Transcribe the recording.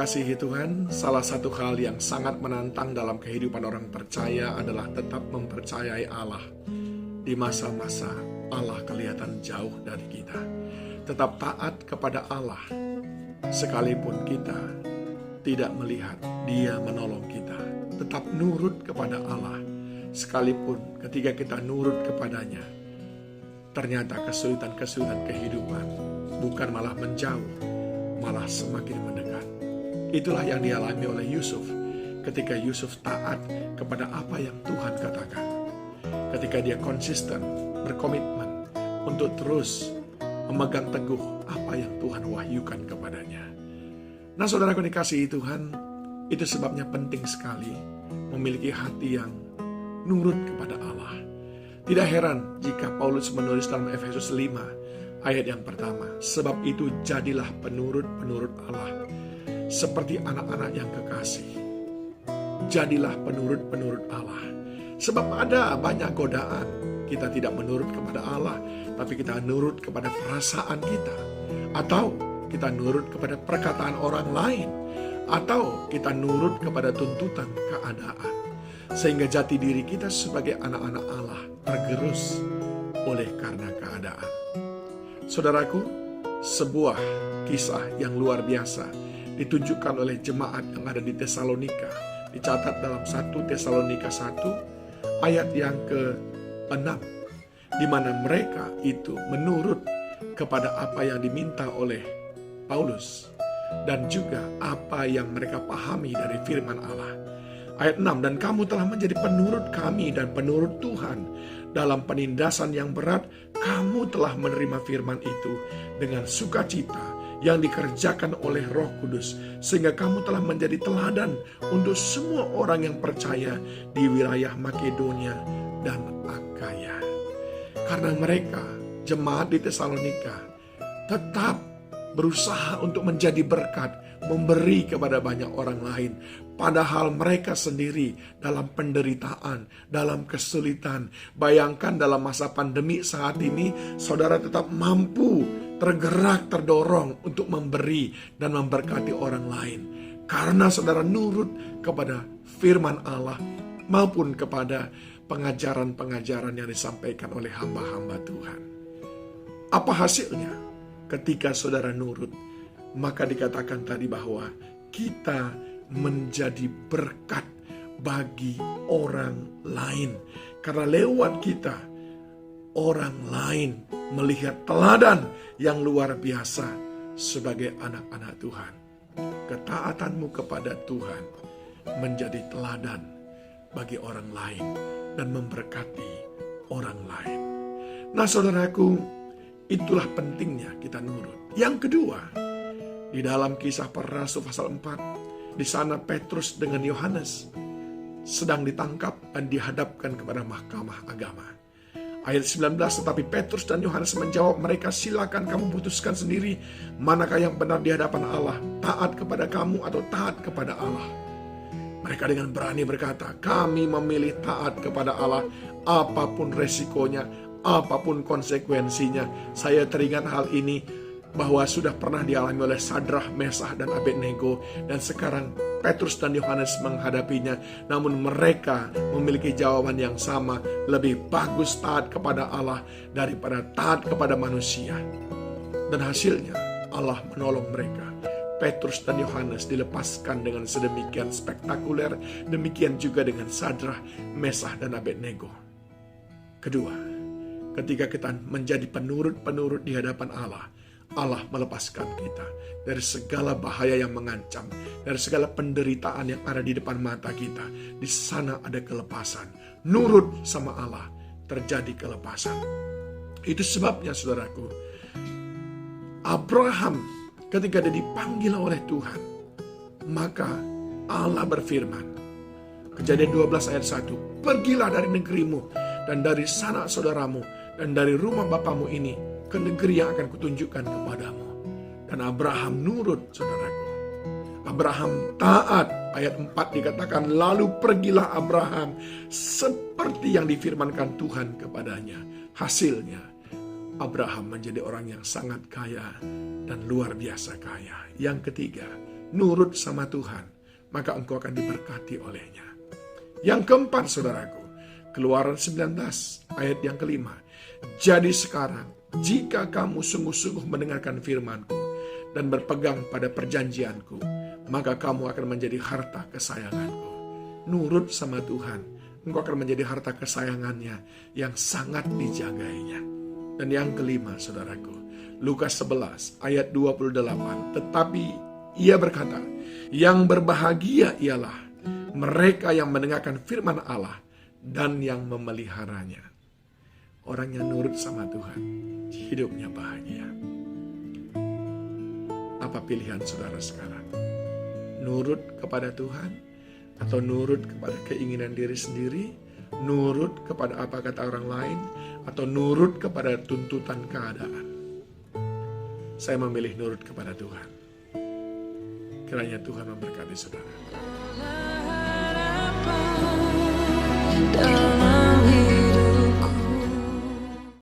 dikasihi Tuhan, salah satu hal yang sangat menantang dalam kehidupan orang percaya adalah tetap mempercayai Allah. Di masa-masa Allah kelihatan jauh dari kita. Tetap taat kepada Allah, sekalipun kita tidak melihat Dia menolong kita. Tetap nurut kepada Allah, sekalipun ketika kita nurut kepadanya, ternyata kesulitan-kesulitan kehidupan bukan malah menjauh, malah semakin mendekat. Itulah yang dialami oleh Yusuf ketika Yusuf taat kepada apa yang Tuhan katakan. Ketika dia konsisten, berkomitmen untuk terus memegang teguh apa yang Tuhan wahyukan kepadanya. Nah, saudaraku dikasihi Tuhan, itu sebabnya penting sekali memiliki hati yang nurut kepada Allah. Tidak heran jika Paulus menulis dalam Efesus 5 ayat yang pertama, sebab itu jadilah penurut-penurut Allah, seperti anak-anak yang kekasih. Jadilah penurut-penurut Allah. Sebab ada banyak godaan. Kita tidak menurut kepada Allah, tapi kita nurut kepada perasaan kita. Atau kita nurut kepada perkataan orang lain. Atau kita nurut kepada tuntutan keadaan. Sehingga jati diri kita sebagai anak-anak Allah tergerus oleh karena keadaan. Saudaraku, sebuah kisah yang luar biasa ditunjukkan oleh jemaat yang ada di Tesalonika. Dicatat dalam 1 Tesalonika 1 ayat yang ke-6, di mana mereka itu menurut kepada apa yang diminta oleh Paulus dan juga apa yang mereka pahami dari firman Allah. Ayat 6, dan kamu telah menjadi penurut kami dan penurut Tuhan. Dalam penindasan yang berat, kamu telah menerima firman itu dengan sukacita yang dikerjakan oleh Roh Kudus, sehingga kamu telah menjadi teladan untuk semua orang yang percaya di wilayah Makedonia dan Akaya. Karena mereka, jemaat di Tesalonika, tetap berusaha untuk menjadi berkat, memberi kepada banyak orang lain. Padahal mereka sendiri dalam penderitaan, dalam kesulitan. Bayangkan dalam masa pandemi saat ini, saudara tetap mampu, tergerak, terdorong untuk memberi dan memberkati orang lain. Karena saudara nurut kepada firman Allah maupun kepada pengajaran-pengajaran yang disampaikan oleh hamba-hamba Tuhan. Apa hasilnya? Ketika saudara nurut, maka dikatakan tadi bahwa kita menjadi berkat bagi orang lain. Karena lewat kita, orang lain melihat teladan yang luar biasa sebagai anak-anak Tuhan. Ketaatanmu kepada Tuhan menjadi teladan bagi orang lain dan memberkati orang lain. Nah, saudaraku, itulah pentingnya kita nurut. Yang kedua, di dalam Kisah Para Rasul pasal 4, di sana Petrus dengan Yohanes sedang ditangkap dan dihadapkan kepada mahkamah agama. Ayat 19, tetapi Petrus dan Yohanes menjawab mereka, silakan kamu putuskan sendiri manakah yang benar di hadapan Allah, taat kepada kamu atau taat kepada Allah. Mereka dengan berani berkata, kami memilih taat kepada Allah apapun resikonya, apapun konsekuensinya. Saya teringat hal ini bahwa sudah pernah dialami oleh Sadrah, Mesah, dan Abednego, dan sekarang Petrus dan Yohanes menghadapinya. Namun mereka memiliki jawaban yang sama, lebih bagus taat kepada Allah daripada taat kepada manusia. Dan hasilnya Allah menolong mereka. Petrus dan Yohanes dilepaskan dengan sedemikian spektakuler, demikian juga dengan Sadrah, Mesah, dan Abednego. Kedua, ketika kita menjadi penurut-penurut di hadapan Allah, Allah melepaskan kita dari segala bahaya yang mengancam, dari segala penderitaan yang ada di depan mata kita. Di sana ada kelepasan. Nurut sama Allah, terjadi kelepasan. Itu sebabnya, saudaraku, Abraham ketika dia dipanggil oleh Tuhan, maka Allah berfirman, Kejadian 12 ayat 1, pergilah dari negerimu dan dari sanak saudaramu dan dari rumah bapamu ini ke negeri yang akan kutunjukkan kepadamu. Dan Abraham nurut, saudaraku. Abraham taat. Ayat 4 dikatakan, lalu pergilah Abraham seperti yang difirmankan Tuhan kepadanya. Hasilnya, Abraham menjadi orang yang sangat kaya dan luar biasa kaya. Yang ketiga, nurut sama Tuhan, maka engkau akan diberkati olehnya. Yang keempat, saudaraku, Keluaran 19 ayat yang kelima. Jadi sekarang, jika kamu sungguh-sungguh mendengarkan firman-Ku dan berpegang pada perjanjian-Ku, maka kamu akan menjadi harta kesayangan-Ku. Nurut sama Tuhan, engkau akan menjadi harta kesayangannya yang sangat dijagainya. Dan yang kelima, saudaraku, Lukas 11 ayat 28. Tetapi ia berkata, yang berbahagia ialah mereka yang mendengarkan firman Allah dan yang memeliharanya. Orang yang nurut sama Tuhan, hidupnya bahagia. Apa pilihan saudara sekarang? Nurut kepada Tuhan atau nurut kepada keinginan diri sendiri? Nurut kepada apa kata orang lain? Atau nurut kepada tuntutan keadaan? Saya memilih nurut kepada Tuhan. Kiranya Tuhan memberkati saudara.